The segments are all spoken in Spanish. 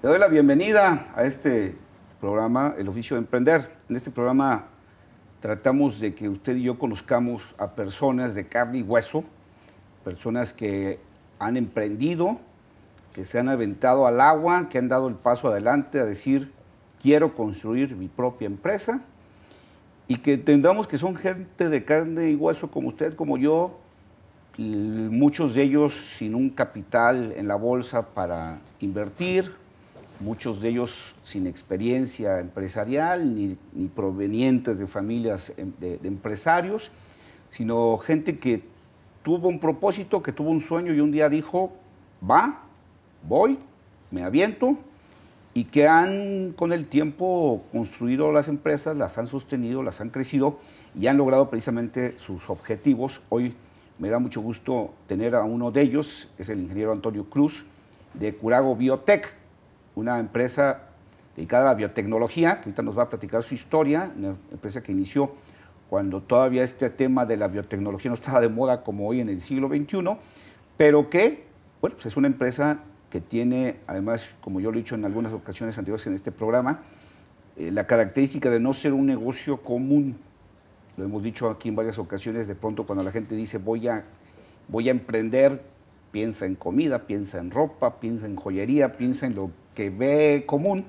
Te doy la bienvenida a este programa, El Oficio de Emprender. En este programa tratamos de que usted y yo conozcamos a personas de carne y hueso, personas que han emprendido, que se han aventado al agua, que han dado el paso adelante a decir, quiero construir mi propia empresa, y que entendamos que son gente de carne y hueso como usted, como yo, muchos de ellos sin un capital en la bolsa para invertir, muchos de ellos sin experiencia empresarial, ni provenientes de familias de empresarios, sino gente que tuvo un propósito, que tuvo un sueño y un día dijo, voy, me aviento, y que han con el tiempo construido las empresas, las han sostenido, las han crecido y han logrado precisamente sus objetivos. Hoy me da mucho gusto tener a uno de ellos, es el ingeniero Antonio Cruz, de Curago Biotech, una empresa dedicada a la biotecnología, que ahorita nos va a platicar su historia, una empresa que inició cuando todavía este tema de la biotecnología no estaba de moda como hoy en el siglo XXI, pero que, bueno, pues es una empresa que tiene, además, como yo lo he dicho en algunas ocasiones anteriores en este programa, la característica de no ser un negocio común. Lo hemos dicho aquí en varias ocasiones, de pronto cuando la gente dice voy a emprender, piensa en comida, piensa en ropa, piensa en joyería, piensa en lo que ve común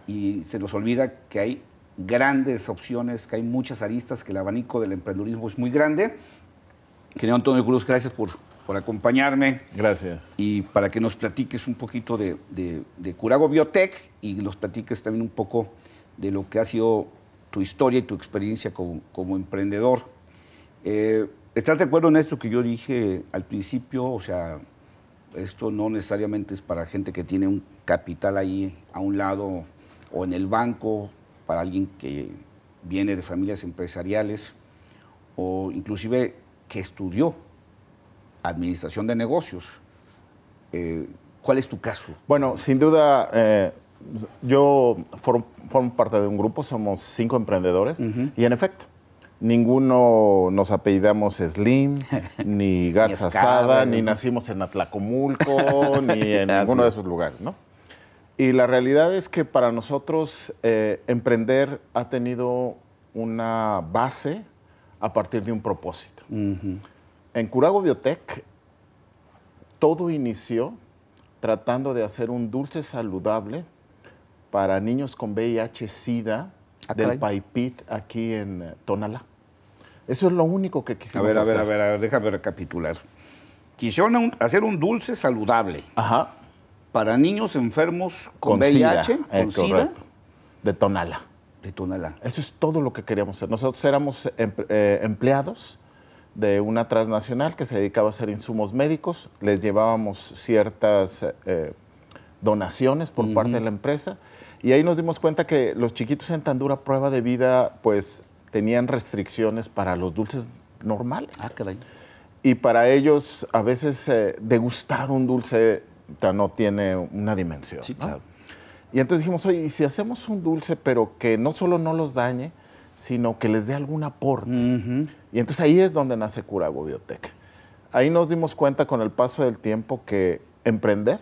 y se nos olvida que hay grandes opciones, que hay muchas aristas, que el abanico del emprendedurismo es muy grande. Ingeniero Antonio Cruz, gracias por acompañarme. Gracias. Y para que nos platiques un poquito de Curago Biotech y nos platiques también un poco de lo que ha sido tu historia y tu experiencia como emprendedor. ¿Estás de acuerdo en esto que yo dije al principio? O sea, esto no necesariamente es para gente que tiene un capital ahí a un lado o en el banco, para alguien que viene de familias empresariales o inclusive que estudió administración de negocios. ¿Cuál es tu caso? Bueno, sin duda, yo formo parte de un grupo, somos 5 emprendedores, y en efecto, ninguno nos apellidamos Slim, ni Garza Sada, ni nacimos en Atlacomulco, ni en ninguno de esos lugares, ¿no? Y la realidad es que para nosotros emprender ha tenido una base a partir de un propósito. En Curago Biotech, todo inició tratando de hacer un dulce saludable para niños con VIH-Sida del Paipit aquí en Tonalá. Eso es lo único que quisimos hacer. A ver, déjame recapitular. Quisieron hacer un dulce saludable. Ajá. Para niños enfermos con VIH, con SIDA. De Tonalá. De Tonalá. Eso es todo lo que queríamos hacer. Nosotros éramos empleados de una transnacional que se dedicaba a hacer insumos médicos. Les llevábamos ciertas donaciones por parte de la empresa. Y ahí nos dimos cuenta que los chiquitos en tan dura prueba de vida, pues, tenían restricciones para los dulces normales. Ah, caray. Y para ellos, a veces, degustar un dulce no tiene una dimensión. Sí, claro. ¿No? Y entonces dijimos, oye, ¿y si hacemos un dulce, pero que no solo no los dañe, sino que les dé algún aporte? Y entonces ahí es donde nace Curago Biotech. Ahí nos dimos cuenta con el paso del tiempo que emprender,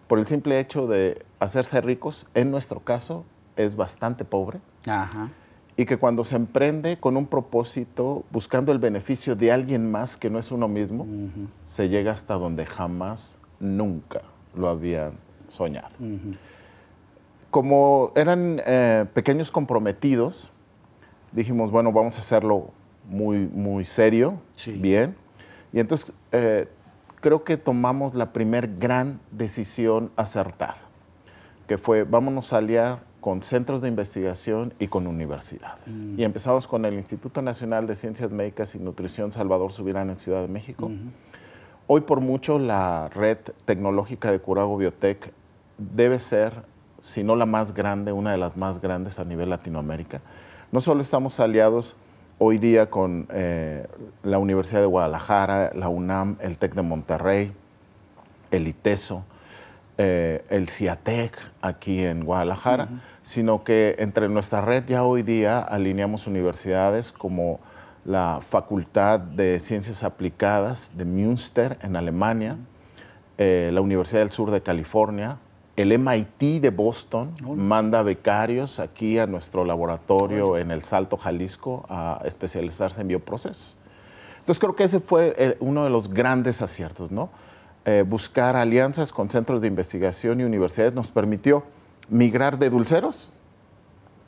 por el simple hecho de hacerse ricos, en nuestro caso, es bastante pobre. Ajá. Y que cuando se emprende con un propósito, buscando el beneficio de alguien más que no es uno mismo, se llega hasta donde jamás, nunca lo habían soñado. Como eran pequeños comprometidos, dijimos, bueno, vamos a hacerlo muy serio, bien. Y entonces creo que tomamos la primer gran decisión acertada, que fue, vámonos a aliar con centros de investigación y con universidades. Y empezamos con el Instituto Nacional de Ciencias Médicas y Nutrición Salvador Subirán en Ciudad de México. Hoy por mucho la red tecnológica de Curago Biotech debe ser, si no la más grande, una de las más grandes a nivel Latinoamérica. No solo estamos aliados hoy día con la Universidad de Guadalajara, la UNAM, el TEC de Monterrey, el ITESO, el CIATEC aquí en Guadalajara, sino que entre nuestra red ya hoy día alineamos universidades como la Facultad de Ciencias Aplicadas de Münster en Alemania, la Universidad del Sur de California, El MIT de Boston manda becarios aquí a nuestro laboratorio en El Salto, Jalisco, a especializarse en bioprocesos. Entonces creo que ese fue uno de los grandes aciertos, ¿no? Buscar alianzas con centros de investigación y universidades nos permitió migrar de dulceros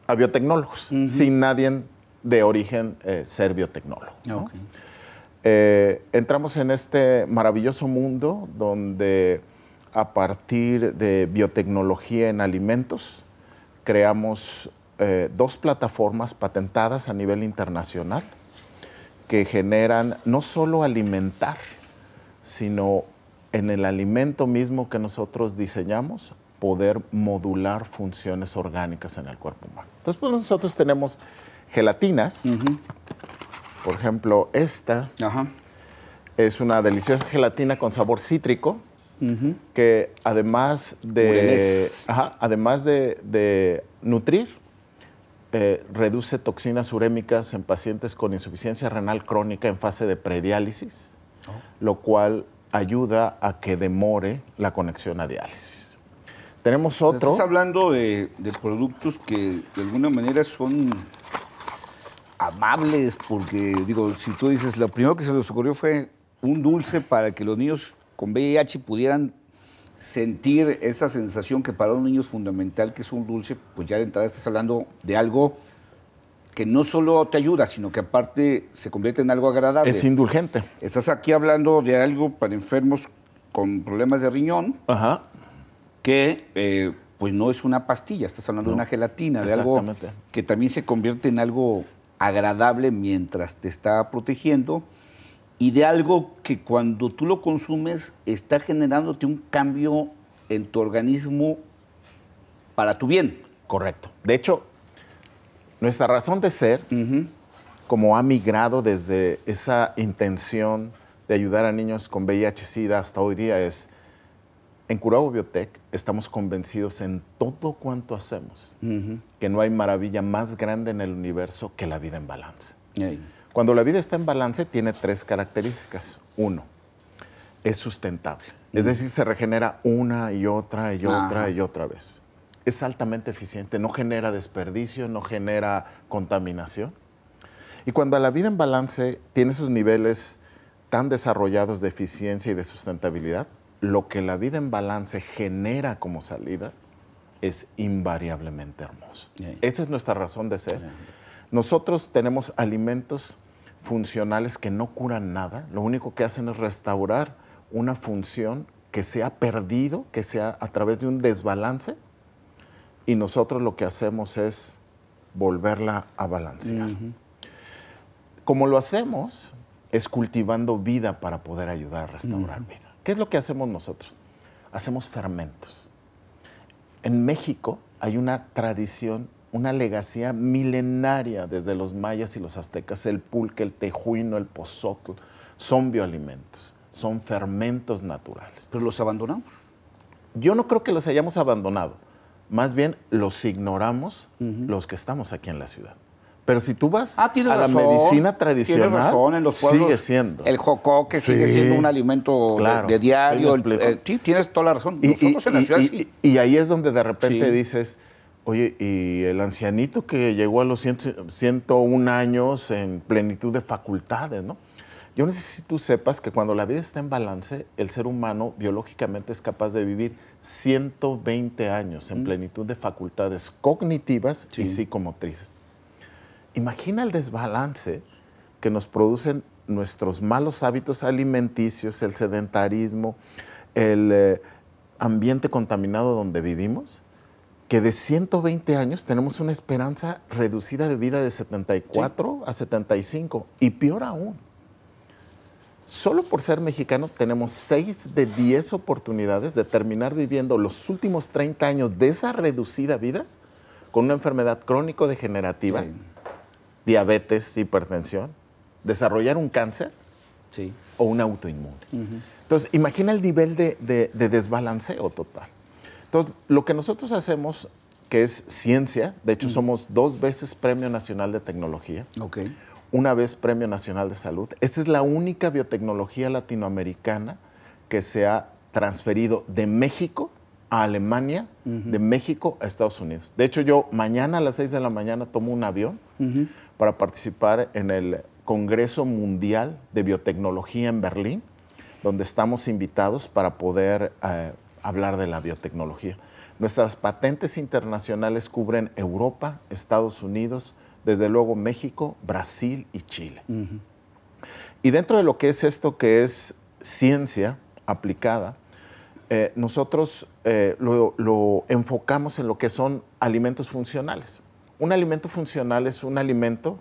a biotecnólogos, sin nadie de origen ser biotecnólogo, ¿no? Entramos en este maravilloso mundo donde a partir de biotecnología en alimentos creamos 2 plataformas patentadas a nivel internacional que generan no solo alimentar, sino en el alimento mismo que nosotros diseñamos, poder modular funciones orgánicas en el cuerpo humano. Entonces, pues nosotros tenemos gelatinas. Por ejemplo, esta es una deliciosa gelatina con sabor cítrico, que además de nutrir, reduce toxinas urémicas en pacientes con insuficiencia renal crónica en fase de prediálisis, lo cual ayuda a que demore la conexión a diálisis. Tenemos otro... Estás hablando de productos que de alguna manera son amables, porque, digo, si tú dices, lo primero que se les ocurrió fue un dulce para que los niños con VIH pudieran sentir esa sensación que para un niño es fundamental, que es un dulce, pues ya de entrada estás hablando de algo que no solo te ayuda, sino que aparte se convierte en algo agradable. Es indulgente. Estás aquí hablando de algo para enfermos con problemas de riñón, que pues no es una pastilla, estás hablando de una gelatina, de algo que también se convierte en algo agradable mientras te está protegiendo, y de algo que cuando tú lo consumes está generándote un cambio en tu organismo para tu bien. Correcto. De hecho, nuestra razón de ser, como ha migrado desde esa intención de ayudar a niños con VIH-Sida hasta hoy día, es, en Curabo Biotech estamos convencidos en todo cuanto hacemos, que no hay maravilla más grande en el universo que la vida en balance. Cuando la vida está en balance, tiene 3 características. 1, es sustentable. Es decir, se regenera una y otra y otra y otra vez. Es altamente eficiente, no genera desperdicio, no genera contaminación. Y cuando la vida en balance tiene esos niveles tan desarrollados de eficiencia y de sustentabilidad, lo que la vida en balance genera como salida es invariablemente hermoso. Esa es nuestra razón de ser. Nosotros tenemos alimentos funcionales que no curan nada, lo único que hacen es restaurar una función que se ha perdido, que sea a través de un desbalance, y nosotros lo que hacemos es volverla a balancear. Como lo hacemos es cultivando vida para poder ayudar a restaurar vida. ¿Qué es lo que hacemos nosotros? Hacemos fermentos. En México hay una tradición, una legacía milenaria desde los mayas y los aztecas. El pulque, el tejuino, el pozotl son bioalimentos, son fermentos naturales. ¿Pero los abandonamos? Yo no creo que los hayamos abandonado. Más bien los ignoramos los que estamos aquí en la ciudad. Pero si tú vas a la medicina tradicional, tienes razón, en los pueblos, sigue siendo. El jocoque sigue siendo un alimento de diario. Sí, tienes toda la razón. Nosotros en la ciudad sí. Y ahí es donde de repente dices, oye, y el ancianito que llegó a los 101 años en plenitud de facultades, ¿no? Yo no sé si tú sepas que cuando la vida está en balance, el ser humano biológicamente es capaz de vivir 120 años en plenitud de facultades cognitivas y psicomotrices. Imagina el desbalance que nos producen nuestros malos hábitos alimenticios, el sedentarismo, el ambiente contaminado donde vivimos, que de 120 años tenemos una esperanza reducida de vida de 74 a 75. Y peor aún, solo por ser mexicano tenemos 6 de 10 oportunidades de terminar viviendo los últimos 30 años de esa reducida vida con una enfermedad crónico-degenerativa, diabetes, hipertensión, desarrollar un cáncer o un autoinmune. Entonces, imagina el nivel de desbalanceo total. Entonces, lo que nosotros hacemos, que es ciencia, de hecho somos 2 veces Premio Nacional de Tecnología, una vez Premio Nacional de Salud. Esta es la única biotecnología latinoamericana que se ha transferido de México a Alemania, de México a Estados Unidos. De hecho, yo mañana a las 6 de la mañana tomo un avión para participar en el Congreso Mundial de Biotecnología en Berlín, donde estamos invitados para poder hablar de la biotecnología. Nuestras patentes internacionales cubren Europa, Estados Unidos, desde luego México, Brasil y Chile. Y dentro de lo que es esto que es ciencia aplicada, nosotros lo enfocamos en lo que son alimentos funcionales. Un alimento funcional es un alimento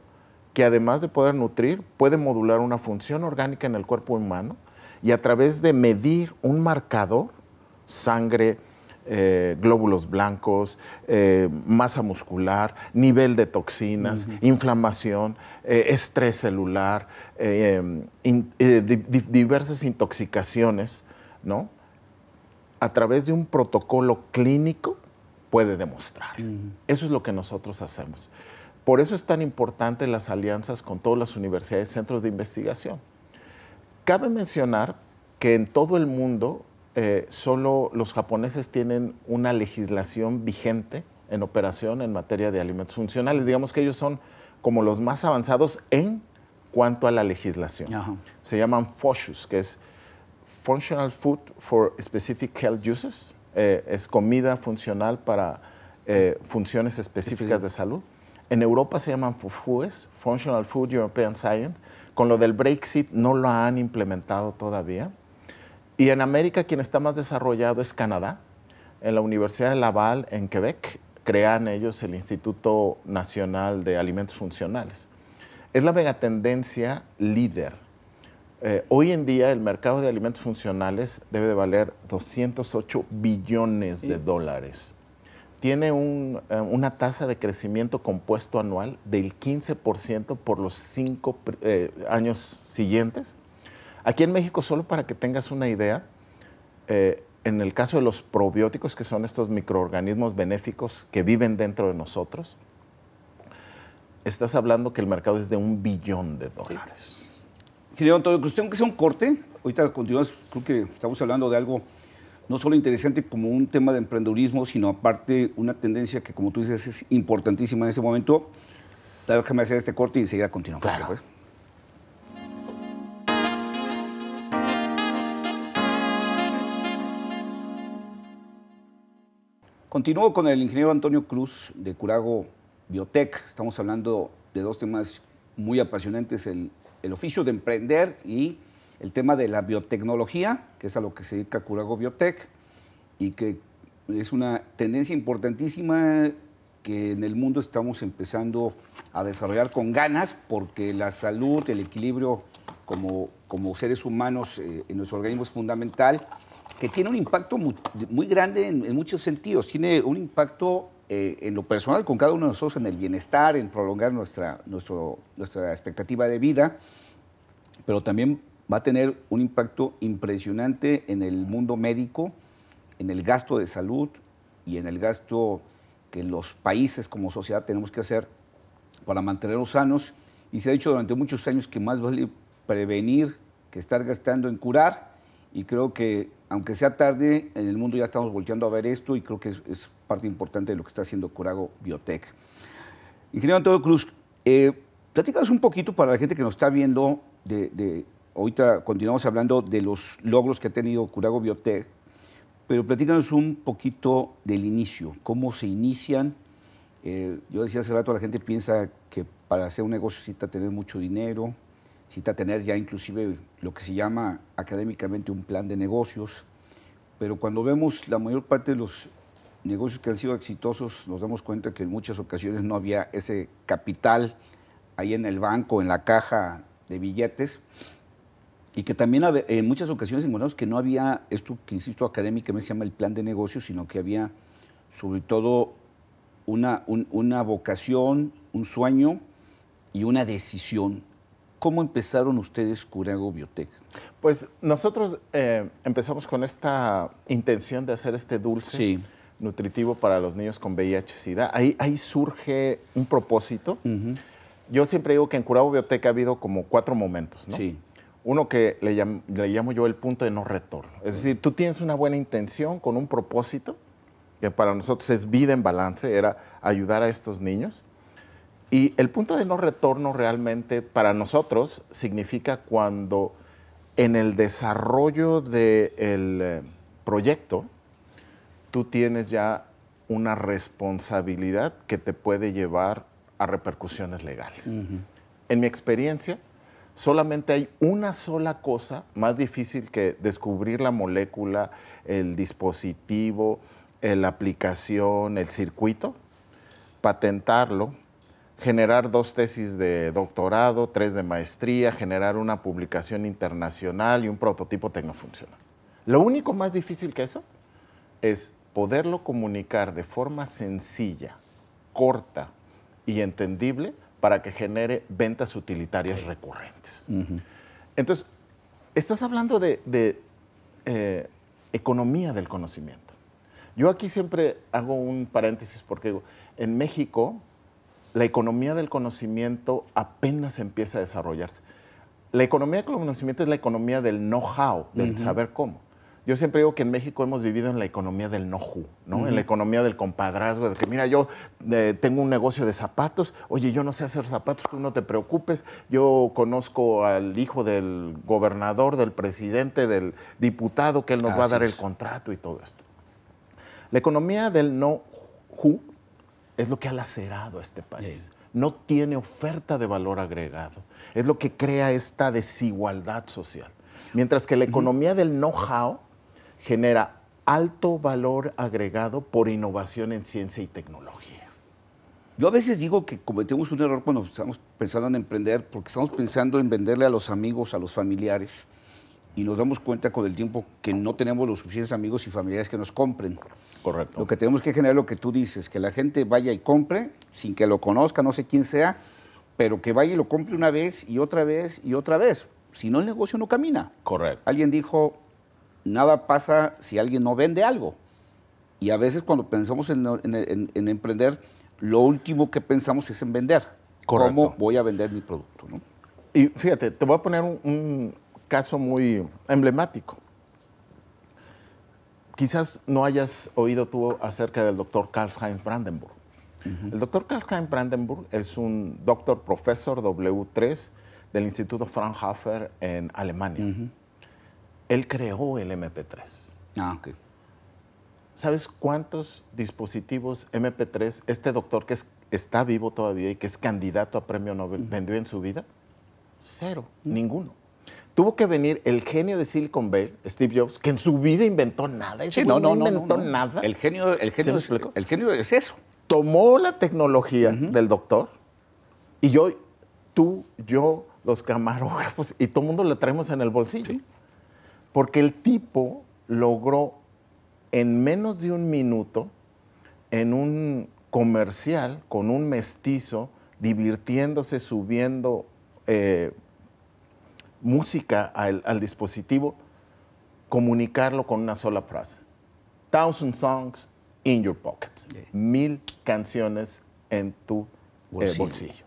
que además de poder nutrir, puede modular una función orgánica en el cuerpo humano y a través de medir un marcador, sangre, glóbulos blancos, masa muscular, nivel de toxinas, inflamación, estrés celular, diversas intoxicaciones, ¿no? A través de un protocolo clínico puede demostrar. Eso es lo que nosotros hacemos. Por eso es tan importante las alianzas con todas las universidades y centros de investigación. Cabe mencionar que en todo el mundo solo los japoneses tienen una legislación vigente en operación en materia de alimentos funcionales. Digamos que ellos son como los más avanzados en cuanto a la legislación. Se llaman FOSHUS, que es Functional Food for Specific Health Uses. Es comida funcional para funciones específicas de salud. En Europa se llaman FOFUES, Functional Food European Science. Con lo del Brexit no lo han implementado todavía. Y en América quien está más desarrollado es Canadá. En la Universidad de Laval, en Quebec, crean ellos el Instituto Nacional de Alimentos Funcionales. Es la megatendencia líder. Hoy en día el mercado de alimentos funcionales debe de valer 208 billones de dólares. Tiene una tasa de crecimiento compuesto anual del 15% por los 5 años siguientes. Aquí en México, solo para que tengas una idea, en el caso de los probióticos, que son estos microorganismos benéficos que viven dentro de nosotros, estás hablando que el mercado es de $1 billón. Ingeniero Antonio Cruz, tengo que hacer un corte. Ahorita continuamos, creo que estamos hablando de algo no solo interesante como un tema de emprendedurismo, sino aparte una tendencia que, como tú dices, es importantísima en ese momento. Déjame hacer este corte y enseguida continuamos. Claro. Pues. Continúo con el ingeniero Antonio Cruz de Curago Biotech. Estamos hablando de dos temas muy apasionantes, el oficio de emprender y el tema de la biotecnología, que es a lo que se dedica Curago Biotech, y que es una tendencia importantísima que en el mundo estamos empezando a desarrollar con ganas, porque la salud, el equilibrio como seres humanos en nuestro organismo es fundamental, que tiene un impacto muy grande en muchos sentidos. Tiene un impacto en lo personal con cada uno de nosotros, en el bienestar, en prolongar nuestra expectativa de vida, pero también va a tener un impacto impresionante en el mundo médico, en el gasto de salud y en el gasto que los países como sociedad tenemos que hacer para mantenernos sanos. Y se ha dicho durante muchos años que más vale prevenir que estar gastando en curar, y creo que aunque sea tarde, en el mundo ya estamos volteando a ver esto y creo que es parte importante de lo que está haciendo Curago Biotech. Ingeniero Antonio Cruz, platícanos un poquito para la gente que nos está viendo, ahorita continuamos hablando de los logros que ha tenido Curago Biotech, pero platícanos un poquito del inicio, cómo se inician. Yo decía hace rato, la gente piensa que para hacer un negocio necesita tener mucho dinero, necesita tener ya inclusive lo que se llama académicamente un plan de negocios, pero cuando vemos la mayor parte de los negocios que han sido exitosos, nos damos cuenta que en muchas ocasiones no había ese capital ahí en el banco, en la caja de billetes, y que también en muchas ocasiones encontramos que no había esto que, insisto, académicamente se llama el plan de negocios, sino que había sobre todo una vocación, un sueño y una decisión. ¿Cómo empezaron ustedes Curago Biotech? Pues nosotros empezamos con esta intención de hacer este dulce nutritivo para los niños con VIH-Sida. Ahí surge un propósito. Yo siempre digo que en Curago Biotech ha habido como 4 momentos, ¿no? Sí. Uno que le llamo yo el punto de no retorno. Es decir, tú tienes una buena intención con un propósito, que para nosotros es vida en balance, era ayudar a estos niños. Y el punto de no retorno realmente para nosotros significa cuando en el desarrollo del proyecto tú tienes ya una responsabilidad que te puede llevar a repercusiones legales. En mi experiencia, solamente hay una sola cosa más difícil que descubrir la molécula, el dispositivo, la aplicación, el circuito, patentarlo, generar 2 tesis de doctorado, 3 de maestría, generar una publicación internacional y un prototipo tecnofuncional. Lo único más difícil que eso es poderlo comunicar de forma sencilla, corta y entendible para que genere ventas utilitarias recurrentes. Entonces, estás hablando de economía del conocimiento. Yo aquí siempre hago un paréntesis porque en México la economía del conocimiento apenas empieza a desarrollarse. La economía del conocimiento es la economía del know-how, del saber cómo. Yo siempre digo que en México hemos vivido en la economía del know-who, ¿no? En la economía del compadrazgo, de que mira, yo tengo un negocio de zapatos, oye, yo no sé hacer zapatos, tú no te preocupes, yo conozco al hijo del gobernador, del presidente, del diputado, que él nos va a dar el contrato y todo esto. La economía del know-who es lo que ha lacerado a este país. No tiene oferta de valor agregado. Es lo que crea esta desigualdad social. Mientras que la economía del know-how genera alto valor agregado por innovación en ciencia y tecnología. Yo a veces digo que cometemos un error cuando estamos pensando en emprender, porque estamos pensando en venderle a los amigos, a los familiares, y nos damos cuenta con el tiempo que no tenemos los suficientes amigos y familiares que nos compren. Correcto. Lo que tenemos que generar, lo que tú dices, que la gente vaya y compre, sin que lo conozca, no sé quién sea, pero que vaya y lo compre una vez y otra vez y otra vez. Si no, el negocio no camina. Correcto. Alguien dijo, nada pasa si alguien no vende algo. Y a veces cuando pensamos en emprender, lo último que pensamos es en vender. Correcto. ¿Cómo voy a vender mi producto? ¿No? Y fíjate, te voy a poner un caso muy emblemático. Quizás no hayas oído tú acerca del doctor Karlheinz Brandenburg. El doctor Karlheinz Brandenburg es un doctor profesor W3 del Instituto Fraunhofer en Alemania. Él creó el MP3. Ah, ok. ¿Sabes cuántos dispositivos MP3 este doctor que está vivo todavía y que es candidato a premio Nobel vendió en su vida? 0, ninguno. Tuvo que venir el genio de Silicon Valley, Steve Jobs, que en su vida inventó nada. Sí, no inventó nada. El genio es eso. Tomó la tecnología del doctor y tú, yo, los camarógrafos y todo el mundo la traemos en el bolsillo. Sí. Porque el tipo logró en menos de un minuto, en un comercial con un mestizo, divirtiéndose, subiendo música al dispositivo, comunicarlo con una sola frase. 1000 songs in your pocket. Yeah. 1000 canciones en tu bolsillo.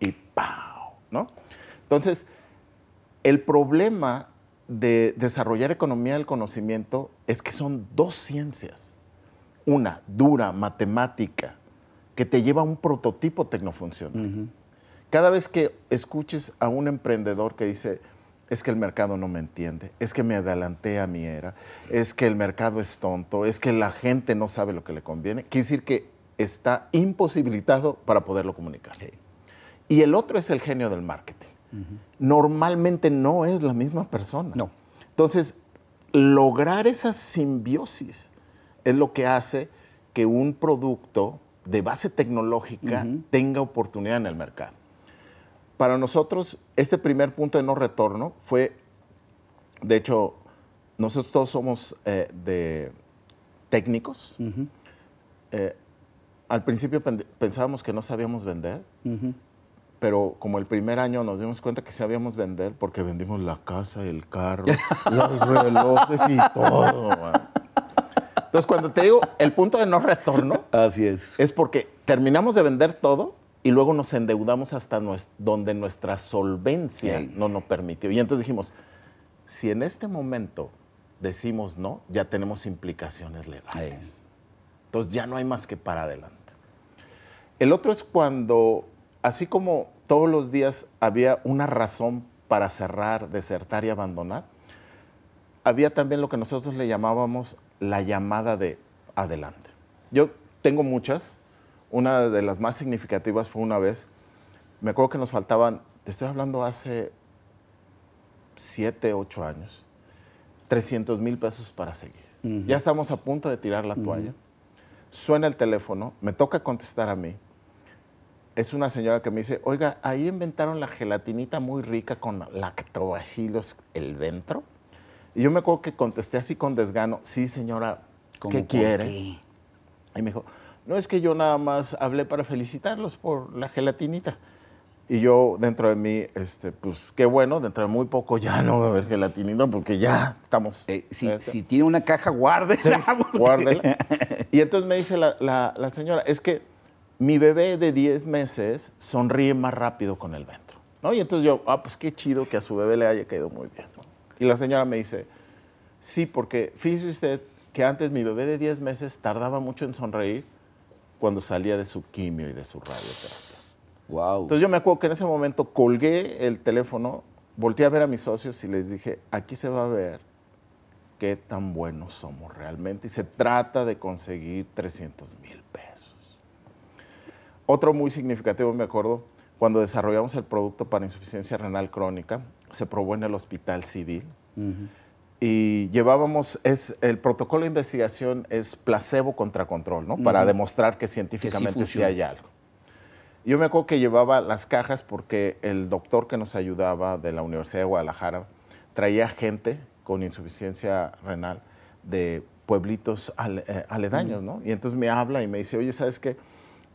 Y ¡pau! ¿No? Entonces, el problema de desarrollar economía del conocimiento es que son 2 ciencias. Una dura, matemática, que te lleva a un prototipo tecnofuncional. Cada vez que escuches a un emprendedor que dice, es que el mercado no me entiende, es que me adelanté a mi era, es que el mercado es tonto, es que la gente no sabe lo que le conviene, quiere decir que está imposibilitado para poderlo comunicar. Sí. Y el otro es el genio del marketing. Normalmente no es la misma persona. No. Entonces, lograr esa simbiosis es lo que hace que un producto de base tecnológica tenga oportunidad en el mercado. Para nosotros, este primer punto de no retorno fue, de hecho, nosotros todos somos de técnicos. Al principio pensábamos que no sabíamos vender, pero como el primer año nos dimos cuenta que sabíamos vender porque vendimos la casa, el carro, los relojes y todo. Man. Entonces, cuando te digo el punto de no retorno, así es porque terminamos de vender todo y luego nos endeudamos hasta donde nuestra solvencia no nos permitió. Y entonces dijimos, si en este momento decimos no, ya tenemos implicaciones legales. Entonces ya no hay más que para adelante. El otro es cuando, así como todos los días había una razón para cerrar, desertar y abandonar, había también lo que nosotros le llamábamos la llamada de adelante. Yo tengo muchas. Una de las más significativas fue una vez, me acuerdo que nos faltaban, te estoy hablando hace 7, 8 años, 300,000 pesos para seguir. Ya estamos a punto de tirar la toalla. Suena el teléfono, me toca contestar a mí. Es una señora que me dice, oiga, ahí inventaron la gelatinita muy rica con lactobacilos, el Ventro. Y yo me acuerdo que contesté así con desgano, sí, señora, ¿qué quiere? Y me dijo, no, es que yo nada más hablé para felicitarlos por la gelatinita. Y yo, dentro de mí, pues qué bueno, dentro de muy poco ya no va a haber gelatinita porque ya estamos... si tiene una caja, guárdela. Sí, guárdela. Y entonces me dice la señora, es que mi bebé de 10 meses sonríe más rápido con el Ventro, ¿no? Y entonces yo, pues qué chido que a su bebé le haya caído muy bien, ¿no? Y la señora me dice, sí, porque fíjese usted que antes mi bebé de 10 meses tardaba mucho en sonreír cuando salía de su quimio y de su radioterapia. Wow. Entonces yo me acuerdo que en ese momento colgué el teléfono, volteé a ver a mis socios y les dije, aquí se va a ver qué tan buenos somos realmente. Y se trata de conseguir 300,000 pesos. Otro muy significativo, me acuerdo, cuando desarrollamos el producto para insuficiencia renal crónica, se probó en el Hospital Civil. Y llevábamos, el protocolo de investigación es placebo contra control, ¿no? Para demostrar que científicamente sí hay algo. Yo me acuerdo que llevaba las cajas porque el doctor que nos ayudaba de la Universidad de Guadalajara traía gente con insuficiencia renal de pueblitos aledaños, ¿no? Y entonces me habla y me dice, oye, ¿sabes qué?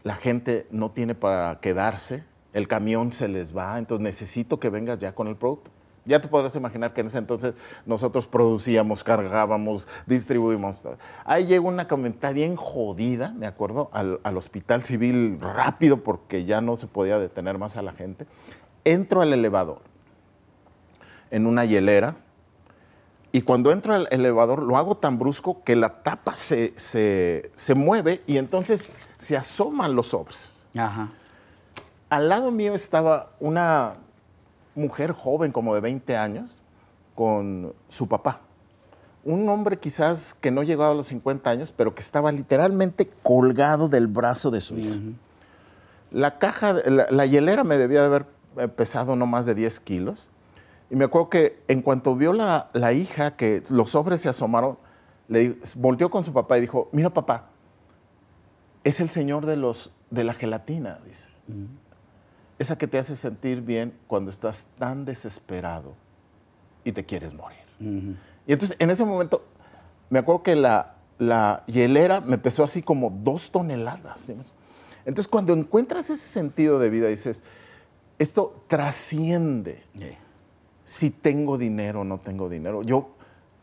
La gente no tiene para quedarse, el camión se les va, entonces necesito que vengas ya con el producto. Ya te podrás imaginar que en ese entonces nosotros producíamos, cargábamos, distribuíamos. Ahí llegó una camioneta bien jodida, me acuerdo, al Hospital Civil rápido porque ya no se podía detener más a la gente. Entro al elevador en una hielera y cuando entro al elevador lo hago tan brusco que la tapa se mueve y entonces se asoman los sobres. Ajá. Al lado mío estaba una mujer joven, como de 20 años, con su papá. Un hombre quizás que no llegaba a los 50 años, pero que estaba literalmente colgado del brazo de su hija. La caja, la hielera me debía de haber pesado no más de 10 kilos. Y me acuerdo que en cuanto vio la hija que los sobres se asomaron, volteó con su papá y dijo, mira papá, es el señor de la gelatina, dice. Esa que te hace sentir bien cuando estás tan desesperado y te quieres morir. Y entonces, en ese momento, me acuerdo que la hielera me pesó así como 2 toneladas. ¿Sí? Entonces, cuando encuentras ese sentido de vida, dices, esto trasciende si tengo dinero o no tengo dinero. Yo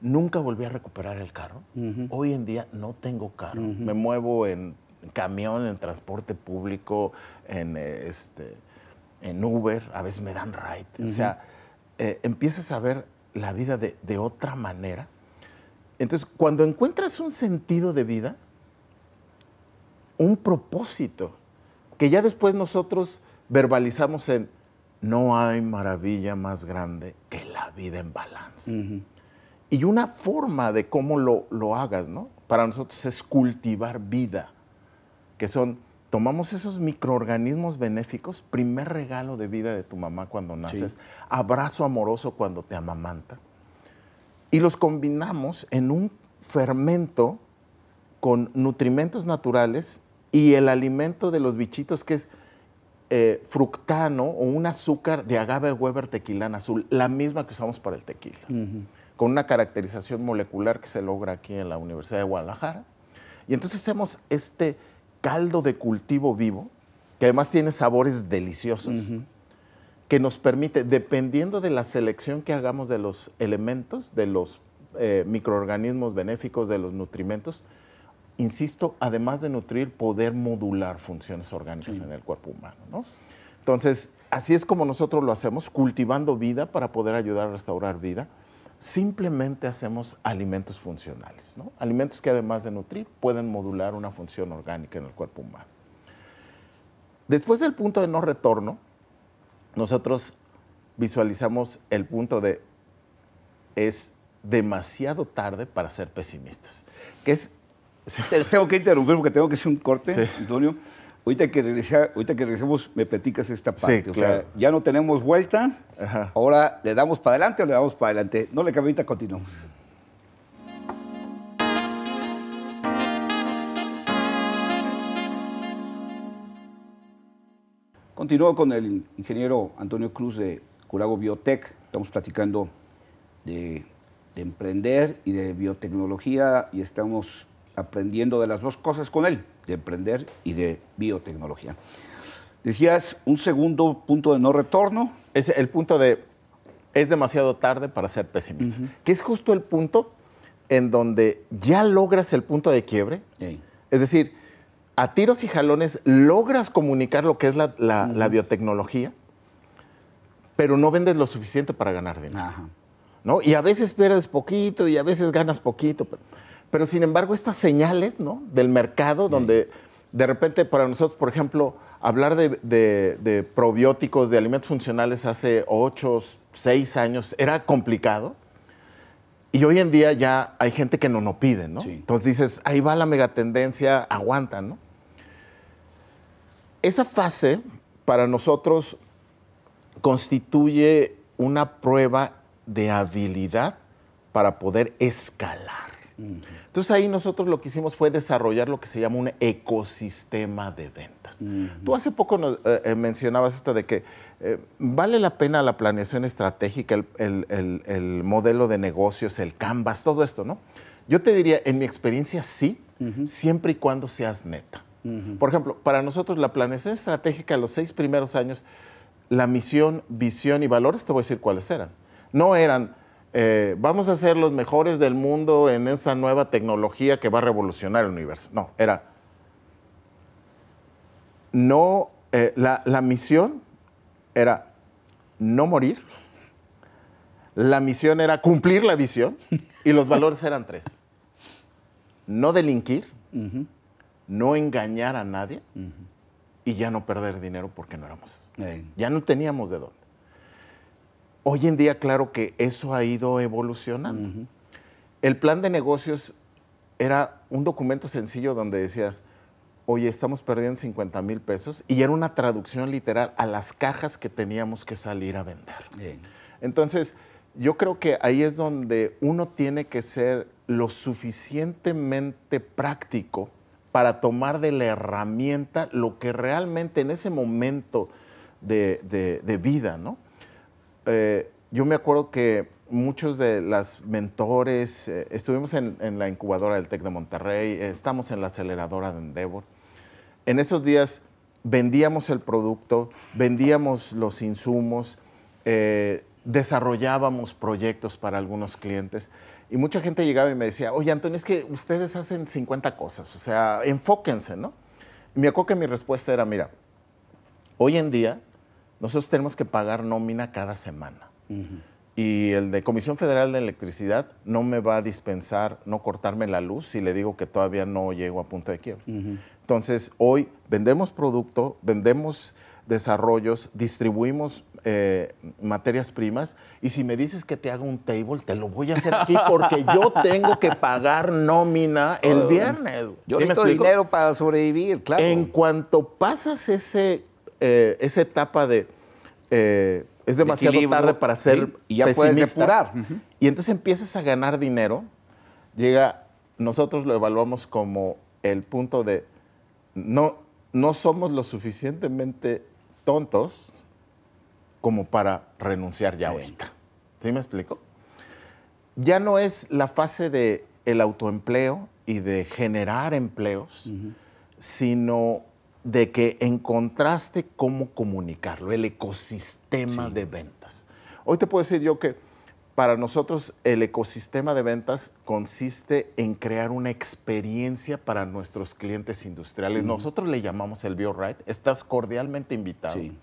nunca volví a recuperar el carro. Hoy en día no tengo carro. Me muevo en camión, en transporte público, en Uber, a veces me dan ride. O sea, empiezas a ver la vida de otra manera. Entonces, cuando encuentras un sentido de vida, un propósito, que ya después nosotros verbalizamos en no hay maravilla más grande que la vida en balance. Y una forma de cómo lo hagas, ¿no? Para nosotros es cultivar vida, que son... Tomamos esos microorganismos benéficos, primer regalo de vida de tu mamá cuando naces, abrazo amoroso cuando te amamanta, y los combinamos en un fermento con nutrimentos naturales y el alimento de los bichitos que es fructano o un azúcar de agave Weber tequilana azul, la misma que usamos para el tequila, con una caracterización molecular que se logra aquí en la Universidad de Guadalajara. Y entonces hacemos este caldo de cultivo vivo, que además tiene sabores deliciosos, que nos permite, dependiendo de la selección que hagamos de los elementos, de los microorganismos benéficos, de los nutrimentos, insisto, además de nutrir, poder modular funciones orgánicas en el cuerpo humano, ¿no? Entonces, así es como nosotros lo hacemos, cultivando vida para poder ayudar a restaurar vida. Simplemente hacemos alimentos funcionales, ¿no? Alimentos que además de nutrir, pueden modular una función orgánica en el cuerpo humano. Después del punto de no retorno, nosotros visualizamos el punto de es demasiado tarde para ser pesimistas. Que es... Tengo que interrumpir porque tengo que hacer un corte, sí. Antonio. Ahorita que regresemos, me platicas esta parte. Sí, claro. O sea, ya no tenemos vuelta. Ajá. Ahora, ¿le damos para adelante o le damos para adelante? No le cambie, ahorita continuamos. Continúo con el ingeniero Antonio Cruz de Curago Biotech. Estamos platicando de emprender y de biotecnología y estamos aprendiendo de las dos cosas con él, de emprender y de biotecnología. Decías un segundo punto de no retorno. Es el punto de es demasiado tarde para ser pesimistas, que es justo el punto en donde ya logras el punto de quiebre. Es decir, a tiros y jalones logras comunicar lo que es la biotecnología, pero no vendes lo suficiente para ganar dinero. Ajá. ¿No? Y a veces pierdes poquito y a veces ganas poquito. Pero sin embargo, estas señales, ¿no?, del mercado, donde de repente para nosotros, por ejemplo, hablar de probióticos, de alimentos funcionales hace 8, 6 años era complicado. Y hoy en día ya hay gente que no lo pide, ¿no? Sí. Entonces dices, ahí va la megatendencia, aguanta, ¿no? Esa fase para nosotros constituye una prueba de habilidad para poder escalar. Entonces ahí nosotros lo que hicimos fue desarrollar lo que se llama un ecosistema de ventas. Tú hace poco mencionabas esto de que vale la pena la planeación estratégica, el modelo de negocios, el Canvas, todo esto, ¿no? Yo te diría, en mi experiencia sí, siempre y cuando seas neta. Por ejemplo, para nosotros la planeación estratégica, los 6 primeros años, la misión, visión y valores, te voy a decir cuáles eran. No eran, vamos a ser los mejores del mundo en esta nueva tecnología que va a revolucionar el universo. No, era, no, la misión era no morir, la misión era cumplir la visión y los valores eran 3. No delinquir, no engañar a nadie y ya no perder dinero porque no éramos. Ya no teníamos de dónde. Hoy en día, claro que eso ha ido evolucionando. El plan de negocios era un documento sencillo donde decías, oye, estamos perdiendo 50,000 pesos, y era una traducción literal a las cajas que teníamos que salir a vender. Entonces, yo creo que ahí es donde uno tiene que ser lo suficientemente práctico para tomar de la herramienta lo que realmente en ese momento de vida, ¿no? Yo me acuerdo que muchos de los mentores, estuvimos en la incubadora del TEC de Monterrey, estamos en la aceleradora de Endeavor. En esos días vendíamos el producto, vendíamos los insumos, desarrollábamos proyectos para algunos clientes y mucha gente llegaba y me decía, oye, Antonio, es que ustedes hacen 50 cosas, o sea, enfóquense, ¿no? Y me acuerdo que mi respuesta era, mira, hoy en día nosotros tenemos que pagar nómina cada semana. Y el de Comisión Federal de Electricidad no me va a dispensar no cortarme la luz si le digo que todavía no llego a punto de quiebre. Entonces, hoy vendemos producto, vendemos desarrollos, distribuimos materias primas, y si me dices que te haga un table, te lo voy a hacer aquí porque yo tengo que pagar nómina el viernes. Yo necesito dinero para sobrevivir, claro. En cuanto pasas esa etapa de es demasiado tarde para ser y ya pesimista, puedes depurar. Y entonces empiezas a ganar dinero, nosotros lo evaluamos como el punto de no somos lo suficientemente tontos como para renunciar ya ahorita. ¿Sí me explico? Ya no es la fase del autoempleo y de generar empleos, sino de que encontraste cómo comunicarlo, el ecosistema de ventas. Hoy te puedo decir yo que para nosotros el ecosistema de ventas consiste en crear una experiencia para nuestros clientes industriales. Nosotros le llamamos el BioRite. Estás cordialmente invitado. Sí.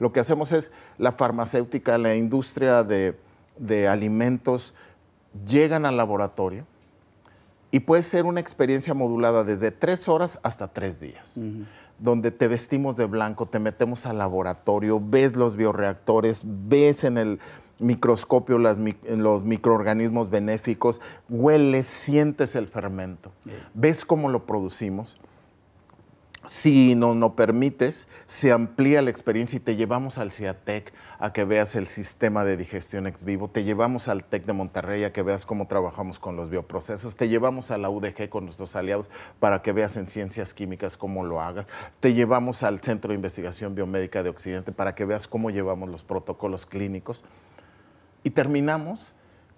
Lo que hacemos es la farmacéutica, la industria de alimentos, llegan al laboratorio y puede ser una experiencia modulada desde 3 horas hasta 3 días, donde te vestimos de blanco, te metemos al laboratorio, ves los bioreactores, ves en el microscopio los microorganismos benéficos, hueles, sientes el fermento, ves cómo lo producimos. Si no permites, se amplía la experiencia y te llevamos al CIATEC a que veas el sistema de digestión ex vivo, te llevamos al TEC de Monterrey a que veas cómo trabajamos con los bioprocesos, te llevamos a la UDG con nuestros aliados para que veas en ciencias químicas cómo lo hagas, te llevamos al Centro de Investigación Biomédica de Occidente para que veas cómo llevamos los protocolos clínicos y terminamos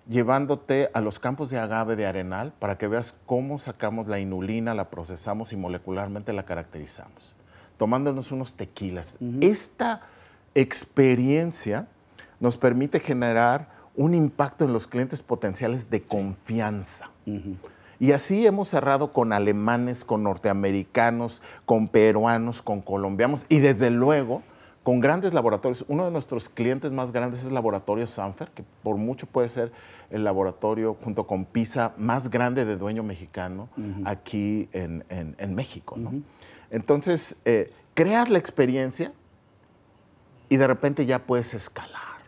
llevándote a los campos de agave de Arenal para que veas cómo sacamos la inulina, la procesamos y molecularmente la caracterizamos, tomándonos unos tequilas. Esta experiencia nos permite generar un impacto en los clientes potenciales de confianza. Y así hemos cerrado con alemanes, con norteamericanos, con peruanos, con colombianos y desde luego con grandes laboratorios. Uno de nuestros clientes más grandes es el laboratorio Sanfer, que por mucho puede ser el laboratorio, junto con PISA, más grande de dueño mexicano aquí en México, ¿no? Entonces, creas la experiencia y de repente ya puedes escalar,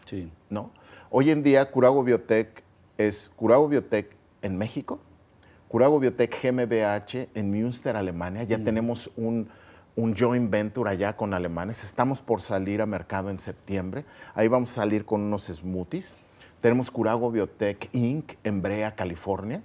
¿no? Hoy en día, Curago Biotech es Curago Biotech en México, Curago Biotech GmbH en Münster, Alemania. Ya tenemos un joint venture allá con alemanes. Estamos por salir a mercado en septiembre. Ahí vamos a salir con unos smoothies. Tenemos Curago Biotech Inc. en Brea, California.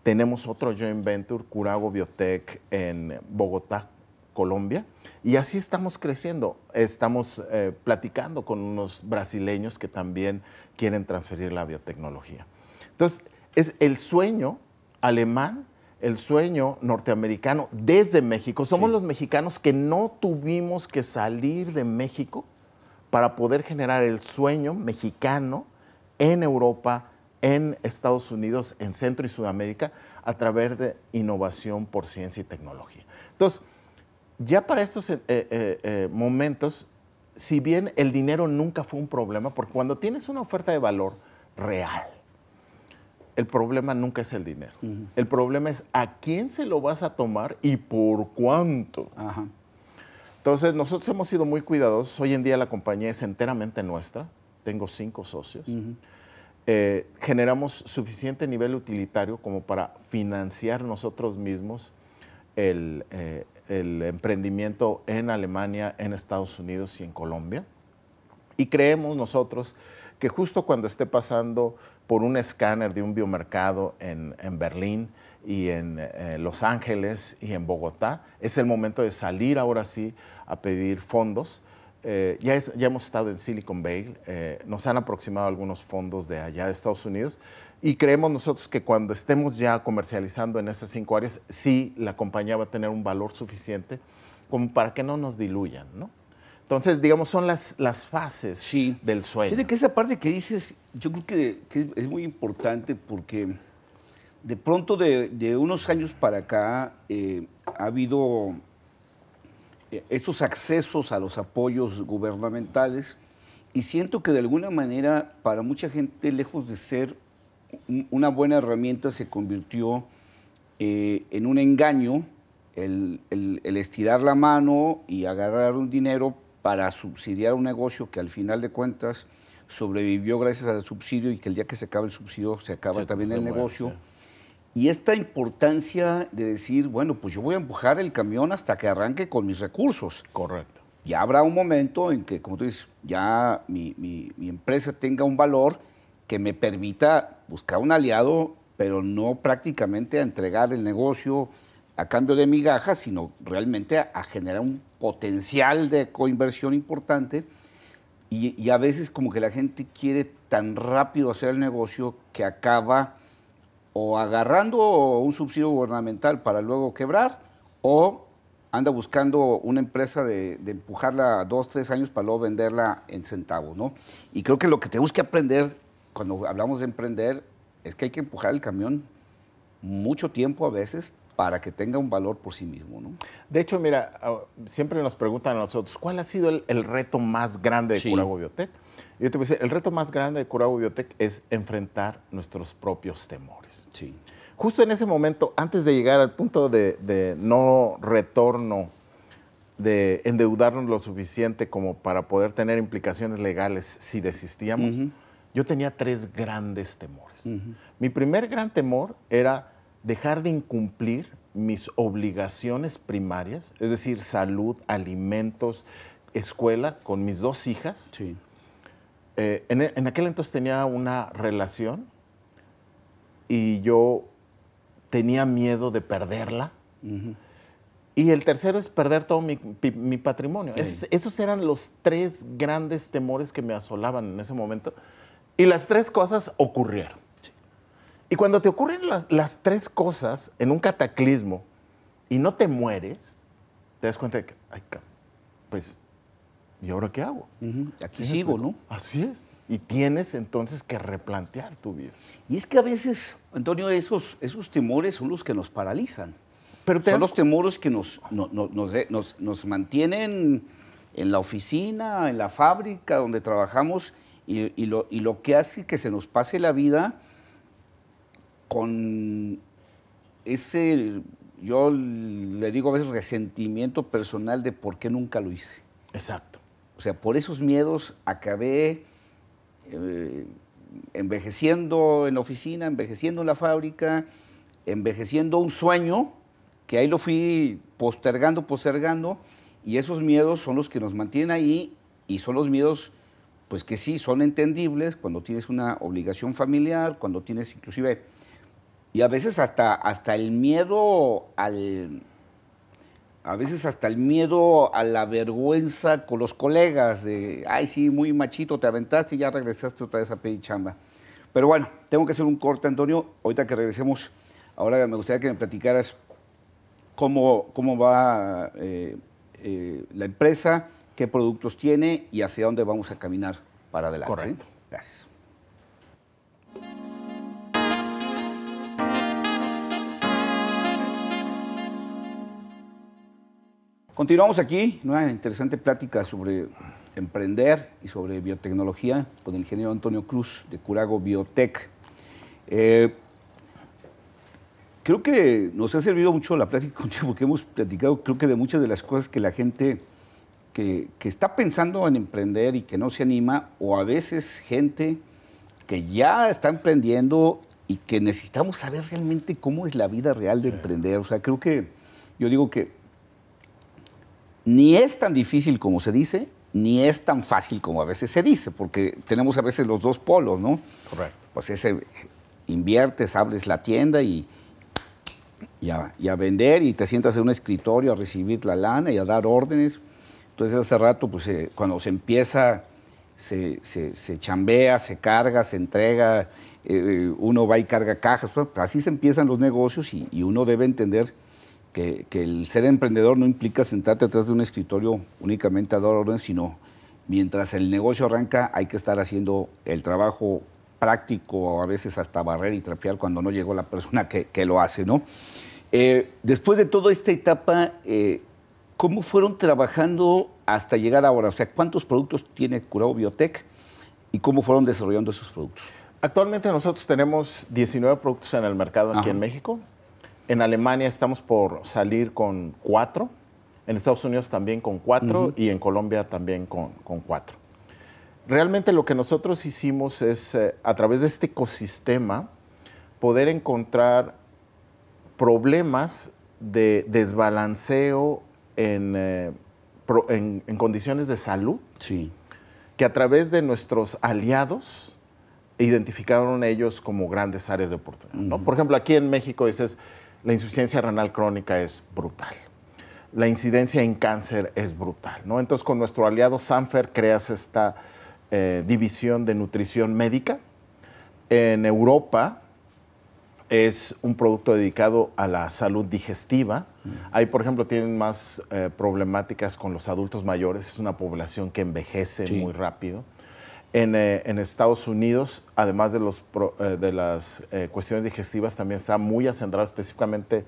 Tenemos otro joint venture, Curago Biotech en Bogotá, Colombia. Y así estamos creciendo. Estamos platicando con unos brasileños que también quieren transferir la biotecnología. Entonces, es el sueño alemán, el sueño norteamericano desde México. Somos los mexicanos que no tuvimos que salir de México para poder generar el sueño mexicano en Europa, en Estados Unidos, en Centro y Sudamérica, a través de innovación por ciencia y tecnología. Entonces, ya para estos momentos, si bien el dinero nunca fue un problema, porque cuando tienes una oferta de valor real, el problema nunca es el dinero. El problema es a quién se lo vas a tomar y por cuánto. Entonces, nosotros hemos sido muy cuidadosos. Hoy en día la compañía es enteramente nuestra. Tengo 5 socios. Generamos suficiente nivel utilitario como para financiar nosotros mismos el emprendimiento en Alemania, en Estados Unidos y en Colombia. Y creemos nosotros que justo cuando esté pasando por un escáner de un biomercado en Berlín y en Los Ángeles y en Bogotá, es el momento de salir ahora sí a pedir fondos. Ya hemos estado en Silicon Valley, nos han aproximado algunos fondos de allá de Estados Unidos y creemos nosotros que cuando estemos ya comercializando en esas 5 áreas, sí la compañía va a tener un valor suficiente como para que no nos diluyan, ¿no? Entonces, digamos, son las fases del sueño. Fíjate que esa parte que dices, yo creo que es muy importante porque de pronto de unos años para acá ha habido estos accesos a los apoyos gubernamentales y siento que de alguna manera para mucha gente, lejos de ser una buena herramienta, se convirtió en un engaño el estirar la mano y agarrar un dinero para subsidiar un negocio que al final de cuentas sobrevivió gracias al subsidio y que el día que se acaba el subsidio se acaba también el negocio. Y esta importancia de decir, bueno, pues yo voy a empujar el camión hasta que arranque con mis recursos. Correcto. Ya habrá un momento en que, como tú dices, ya mi empresa tenga un valor que me permita buscar un aliado, pero no prácticamente a entregar el negocio a cambio de migajas, sino realmente a generar un potencial de coinversión importante. Y a veces como que la gente quiere tan rápido hacer el negocio que acaba o agarrando un subsidio gubernamental para luego quebrar, o anda buscando una empresa de empujarla 2, 3 años para luego venderla en centavos, ¿no? Y creo que lo que tenemos que aprender cuando hablamos de emprender, es que hay que empujar el camión mucho tiempo a veces para que tenga un valor por sí mismo, ¿no? De hecho, mira, siempre nos preguntan a nosotros, ¿cuál ha sido el reto más grande de Kurago Biotech? Yo te voy a decir, el reto más grande de Kurago Biotech es enfrentar nuestros propios temores. Sí. Justo en ese momento, antes de llegar al punto de no retorno, de endeudarnos lo suficiente como para poder tener implicaciones legales si desistíamos, yo tenía 3 grandes temores. Mi primer gran temor era dejar de incumplir mis obligaciones primarias, es decir, salud, alimentos, escuela, con mis 2 hijas. Sí. En aquel entonces tenía una relación y yo tenía miedo de perderla. Y el tercero es perder todo mi patrimonio. Esos eran los 3 grandes temores que me asolaban en ese momento. Y las 3 cosas ocurrieron. Sí. Y cuando te ocurren las 3 cosas en un cataclismo y no te mueres, te das cuenta de que, ay, pues, ¿y ahora qué hago? Aquí sigo, ¿no? Así es. Y tienes entonces que replantear tu vida. Y es que a veces, Antonio, esos temores son los que nos paralizan. Pero son los temores que nos mantienen en la oficina, en la fábrica donde trabajamos y lo que hace que se nos pase la vida con ese, yo le digo a veces, resentimiento personal de por qué nunca lo hice. Exacto. O sea, por esos miedos acabé envejeciendo en la oficina, envejeciendo en la fábrica, envejeciendo un sueño que ahí lo fui postergando, y esos miedos son los que nos mantienen ahí, y son los miedos, pues que sí, son entendibles cuando tienes una obligación familiar, cuando tienes inclusive, y a veces hasta el miedo a la vergüenza con los colegas, de, ay, sí, muy machito, te aventaste y ya regresaste otra vez a pedir chamba. Pero bueno, tengo que hacer un corte, Antonio. Ahorita que regresemos, ahora me gustaría que me platicaras cómo va la empresa, qué productos tiene y hacia dónde vamos a caminar para adelante. Correcto. ¿Sí? Gracias. Continuamos aquí, una interesante plática sobre emprender y sobre biotecnología con el ingeniero Antonio Cruz de Kurago Biotech. Creo que nos ha servido mucho la plática contigo porque hemos platicado, creo que de muchas de las cosas que la gente que está pensando en emprender y que no se anima, o a veces gente que ya está emprendiendo y que necesitamos saber realmente cómo es la vida real de emprender. O sea, creo que yo digo que ni es tan difícil como se dice, ni es tan fácil como a veces se dice, porque tenemos a veces los 2 polos, ¿no? Correcto. Pues inviertes, abres la tienda y a vender, y te sientas en un escritorio a recibir la lana y a dar órdenes. Entonces hace rato, pues cuando se empieza, se chambea, se carga, se entrega, uno va y carga cajas, pues así se empiezan los negocios, y uno debe entender que el ser emprendedor no implica sentarte atrás de un escritorio únicamente a dar órdenes, sino mientras el negocio arranca hay que estar haciendo el trabajo práctico, a veces hasta barrer y trapear cuando no llegó la persona que lo hace, ¿no? Después de toda esta etapa, ¿cómo fueron trabajando hasta llegar ahora? O sea, ¿cuántos productos tiene Kurago Biotech y cómo fueron desarrollando esos productos? Actualmente nosotros tenemos 19 productos en el mercado aquí en México. En Alemania estamos por salir con 4, en Estados Unidos también con 4 y en Colombia también con 4. Realmente lo que nosotros hicimos es, a través de este ecosistema, poder encontrar problemas de desbalanceo en condiciones de salud, sí, que a través de nuestros aliados identificaron ellos como grandes áreas de oportunidad, ¿no? Por ejemplo, aquí en México dices, la insuficiencia renal crónica es brutal. La incidencia en cáncer es brutal, ¿no? Entonces, con nuestro aliado Sanfer creas esta división de nutrición médica. En Europa es un producto dedicado a la salud digestiva. Ahí, por ejemplo, tienen más problemáticas con los adultos mayores. Es una población que envejece muy rápido. En Estados Unidos, además de las cuestiones digestivas, también está muy acendrado específicamente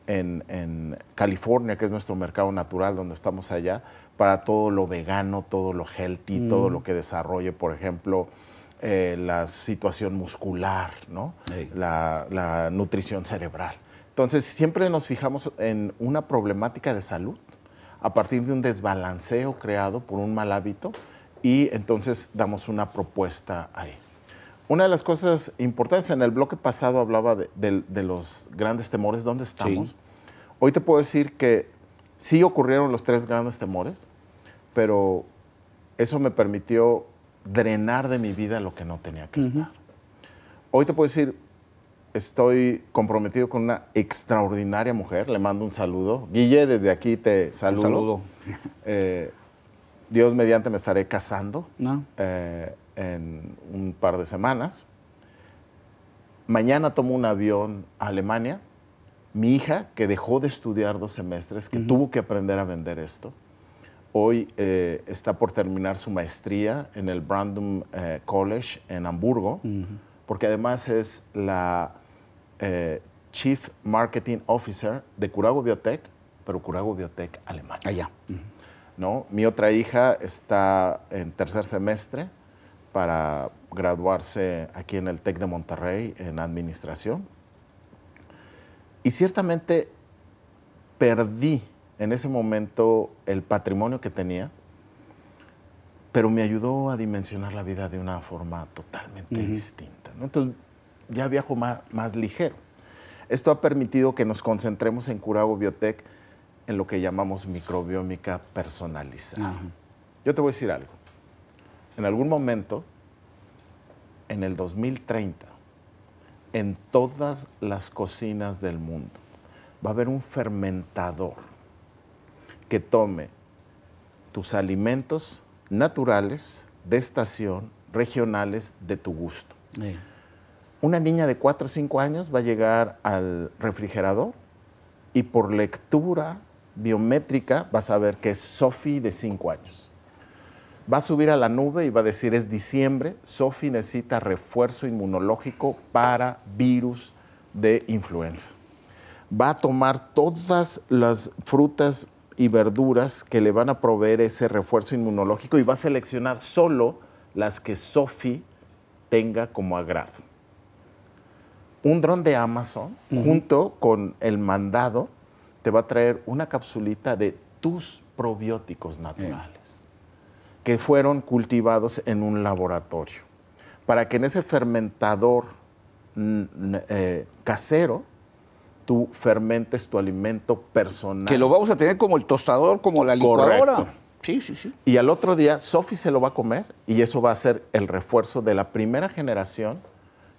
en California, que es nuestro mercado natural, donde estamos allá, para todo lo vegano, todo lo healthy, todo lo que desarrolle, por ejemplo, la situación muscular, ¿no? La nutrición cerebral. Entonces, siempre nos fijamos en una problemática de salud a partir de un desbalanceo creado por un mal hábito, y entonces damos una propuesta ahí. Una de las cosas importantes, en el bloque pasado hablaba de los grandes temores, ¿dónde estamos? Sí. Hoy te puedo decir que sí ocurrieron los 3 grandes temores, pero eso me permitió drenar de mi vida lo que no tenía que estar. Hoy te puedo decir, estoy comprometido con una extraordinaria mujer, le mando un saludo. Guille, desde aquí te saludo. Un saludo. Dios mediante me estaré casando en un par de semanas. Mañana tomo un avión a Alemania. Mi hija, que dejó de estudiar 2 semestres, que tuvo que aprender a vender esto, hoy está por terminar su maestría en el Brandum College en Hamburgo, porque además es la Chief Marketing Officer de Curago Biotech, pero Curago Biotech Alemania. Allá. ¿No? Mi otra hija está en 3er semestre para graduarse aquí en el TEC de Monterrey en administración. Y ciertamente perdí en ese momento el patrimonio que tenía, pero me ayudó a dimensionar la vida de una forma totalmente distinta, ¿no? Entonces ya viajo más ligero. Esto ha permitido que nos concentremos en Curago Biotech en lo que llamamos microbiómica personalizada. Yo te voy a decir algo. En algún momento, en el 2030, en todas las cocinas del mundo, va a haber un fermentador que tome tus alimentos naturales, de estación, regionales, de tu gusto. Una niña de 4 o 5 años va a llegar al refrigerador y por lectura biométrica vas a ver que es Sofi de 5 años. Va a subir a la nube y va a decir, es diciembre, Sofi necesita refuerzo inmunológico para virus de influenza. Va a tomar todas las frutas y verduras que le van a proveer ese refuerzo inmunológico y va a seleccionar solo las que Sofi tenga como agrado. Un dron de Amazon, junto con el mandado, te va a traer una capsulita de tus probióticos naturales, que fueron cultivados en un laboratorio, para que en ese fermentador casero tú fermentes tu alimento personal. Que lo vamos a tener como el tostador, como la licuadora. Correcto. Sí, sí, sí. Y al otro día, Sofi se lo va a comer y eso va a ser el refuerzo de la primera generación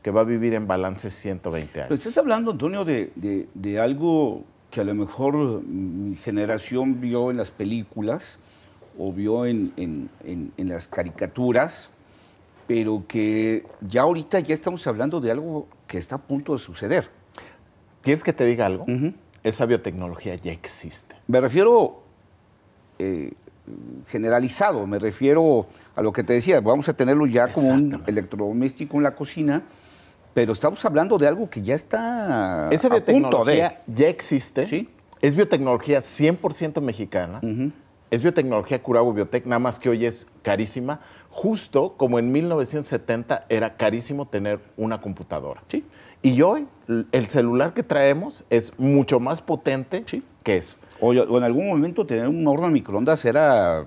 que va a vivir en balance 120 años. Pero estás hablando, Antonio, de algo que a lo mejor mi generación vio en las películas o vio en las caricaturas, pero que ya ahorita ya estamos hablando de algo que está a punto de suceder. ¿Quieres que te diga algo? Esa biotecnología ya existe. Me refiero generalizado, me refiero a lo que te decía, vamos a tenerlo ya como un electrodoméstico en la cocina, pero estamos hablando de algo que ya está esa biotecnología a punto de... ya existe. ¿Sí? Es biotecnología 100% mexicana. Es biotecnología Curago Biotech, nada más que hoy es carísima. Justo como en 1970 era carísimo tener una computadora. Sí. Y hoy el celular que traemos es mucho más potente que eso. O en algún momento tener un horno de microondas era,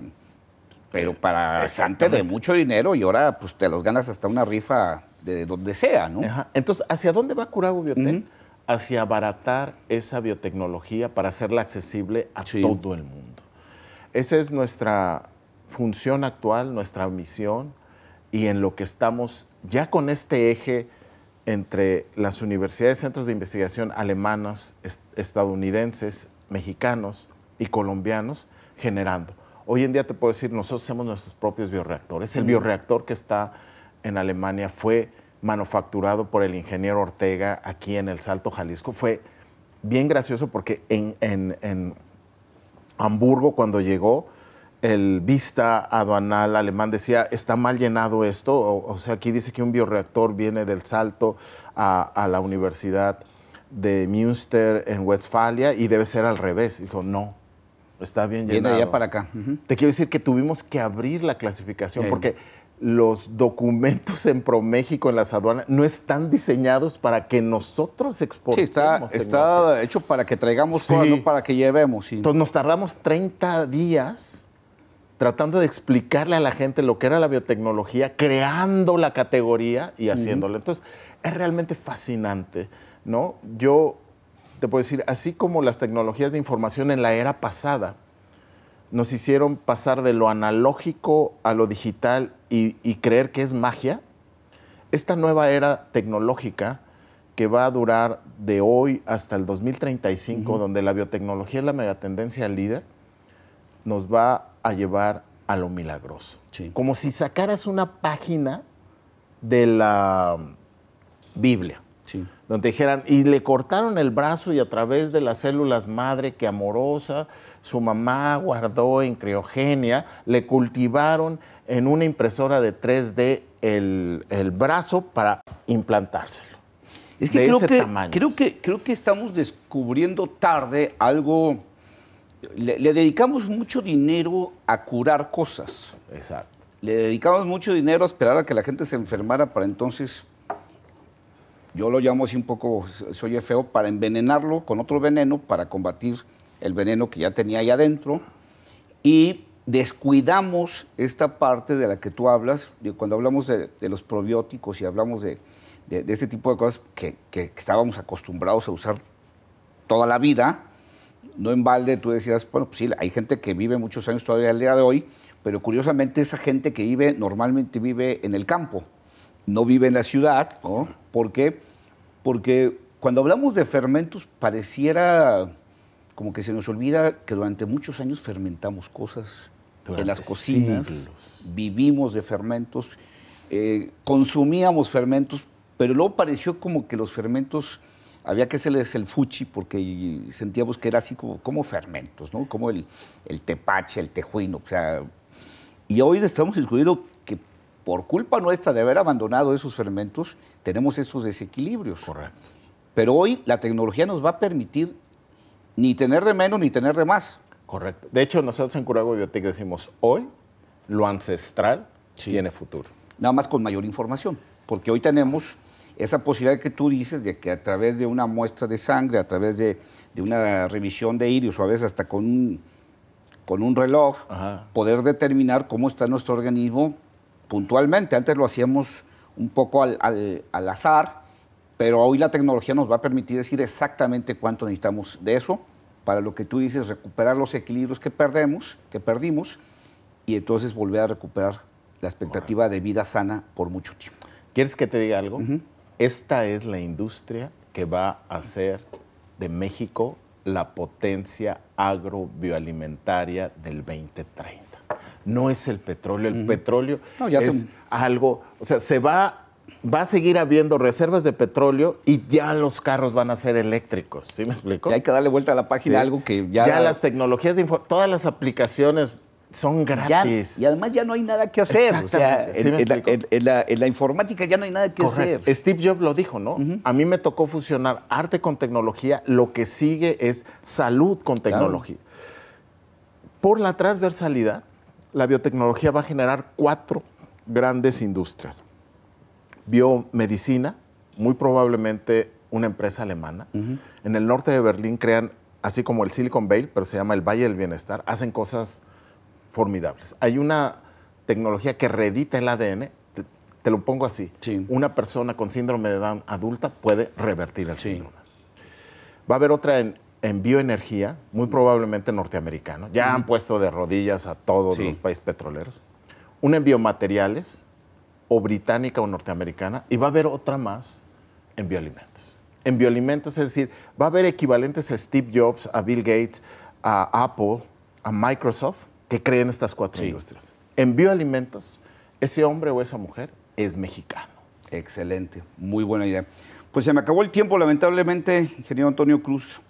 pero para bastante de mucho dinero, y ahora pues te los ganas hasta una rifa de donde sea, ¿no? Entonces, ¿hacia dónde va Curago Biotech? Hacia abaratar esa biotecnología para hacerla accesible a todo el mundo. Esa es nuestra función actual, nuestra misión, y en lo que estamos ya con este eje entre las universidades, centros de investigación alemanas, estadounidenses, mexicanos y colombianos generando. Hoy en día te puedo decir, nosotros hacemos nuestros propios bioreactores. El bioreactor que está en Alemania fue manufacturado por el ingeniero Ortega aquí en El Salto, Jalisco. Fue bien gracioso porque en Hamburgo, cuando llegó, el vista aduanal alemán decía, está mal llenado esto, o sea, aquí dice que un bioreactor viene del Salto a la Universidad de Münster en Westfalia y debe ser al revés. Dijo, no, está bien llenado. Viene de allá para acá. Te quiero decir que tuvimos que abrir la clasificación porque los documentos en ProMéxico en las aduanas no están diseñados para que nosotros exportemos. Sí, está hecho para que traigamos todo, no para que llevemos. Sí. Entonces nos tardamos 30 días tratando de explicarle a la gente lo que era la biotecnología, creando la categoría y haciéndolo. Entonces es realmente fascinante, ¿no? Yo te puedo decir, así como las tecnologías de información en la era pasada nos hicieron pasar de lo analógico a lo digital y creer que es magia, esta nueva era tecnológica que va a durar de hoy hasta el 2035, donde la biotecnología es la megatendencia líder, nos va a llevar a lo milagroso. Sí. Como si sacaras una página de la Biblia. Sí. Donde dijeran, y le cortaron el brazo y a través de las células madre que amorosa, su mamá guardó en criogenia, le cultivaron en una impresora de 3D el brazo para implantárselo. Es que creo que estamos descubriendo tarde algo. Le dedicamos mucho dinero a curar cosas. Exacto. Le dedicamos mucho dinero a esperar a que la gente se enfermara para entonces, yo lo llamo así un poco, soy feo, para envenenarlo con otro veneno, para combatir el veneno que ya tenía ahí adentro. Y descuidamos esta parte de la que tú hablas, cuando hablamos de los probióticos y hablamos de este tipo de cosas que estábamos acostumbrados a usar toda la vida. No en balde, tú decías, bueno, pues sí, hay gente que vive muchos años todavía al día de hoy, pero curiosamente esa gente que vive, normalmente vive en el campo, no vive en la ciudad, ¿no? ¿Por qué? Porque cuando hablamos de fermentos pareciera como que se nos olvida que durante muchos años fermentamos cosas en las cocinas, siglos. Vivimos de fermentos, consumíamos fermentos, pero luego pareció como que los fermentos había que hacerles el fuchi porque sentíamos que era así como fermentos, ¿no? Como el tepache, el tejuino, o sea, y hoy estamos descubriendo que por culpa nuestra de haber abandonado esos fermentos, tenemos esos desequilibrios. Correcto. Pero hoy la tecnología nos va a permitir ni tener de menos ni tener de más. Correcto. De hecho, nosotros en Curago Biotech decimos, hoy lo ancestral tiene futuro. Nada más con mayor información, porque hoy tenemos esa posibilidad que tú dices de que a través de una muestra de sangre, a través de una revisión de iris o a veces hasta con un reloj, poder determinar cómo está nuestro organismo puntualmente. Antes lo hacíamos un poco al azar, pero hoy la tecnología nos va a permitir decir exactamente cuánto necesitamos de eso, para lo que tú dices, recuperar los equilibrios que perdimos, y entonces volver a recuperar la expectativa de vida sana por mucho tiempo. ¿Quieres que te diga algo? Esta es la industria que va a hacer de México la potencia agrobioalimentaria del 2030. No es el petróleo. El petróleo es algo, o sea, va a seguir habiendo reservas de petróleo y ya los carros van a ser eléctricos. ¿Sí me explico? Y hay que darle vuelta a la página, algo que ya... Ya las tecnologías todas las aplicaciones son gratis. Y además ya no hay nada que hacer. O sea, en la informática ya no hay nada que hacer. Steve Jobs lo dijo, ¿no? A mí me tocó fusionar arte con tecnología. Lo que sigue es salud con tecnología. Por la transversalidad, la biotecnología va a generar 4 grandes industrias. Biomedicina, muy probablemente una empresa alemana. En el norte de Berlín crean, así como el Silicon Valley, pero se llama el Valle del Bienestar, hacen cosas formidables. Hay una tecnología que reedita el ADN, te lo pongo así. Sí. Una persona con síndrome de Down adulta puede revertir el síndrome. Va a haber otra en bioenergía, muy probablemente norteamericano. Ya han puesto de rodillas a todos los países petroleros. Una en biomateriales, o británica o norteamericana, y va a haber otra más en bioalimentos. En bioalimentos, es decir, va a haber equivalentes a Steve Jobs, a Bill Gates, a Apple, a Microsoft, que creen estas 4 industrias. En bioalimentos, ese hombre o esa mujer es mexicano. Excelente, muy buena idea. Pues se me acabó el tiempo, lamentablemente, ingeniero Antonio Cruz.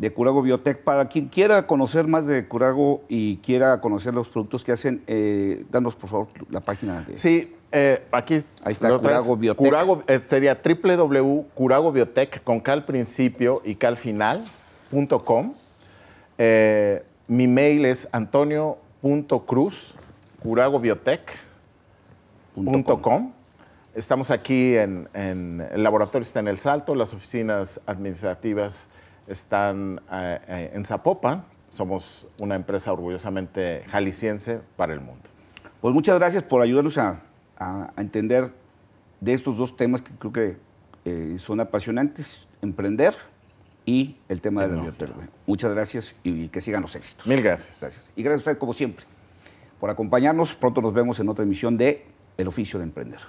de Curago Biotech. Para quien quiera conocer más de Curago y quiera conocer los productos que hacen, danos por favor la página. Sí, aquí ahí está, Curago Biotech. Curago, sería www.curagobiotech con K al principio y K al final.com. Mi mail es antonio.cruz@curagobiotech.com. Estamos aquí en el laboratorio está en El Salto, las oficinas administrativas están en Zapopan. Somos una empresa orgullosamente jalisciense para el mundo. Pues muchas gracias por ayudarnos a entender de estos dos temas que creo que son apasionantes, emprender y el tema de la biotech. Muchas gracias y que sigan los éxitos. Mil gracias. Gracias. Y gracias a usted, como siempre, por acompañarnos. Pronto nos vemos en otra emisión de El Oficio de Emprender.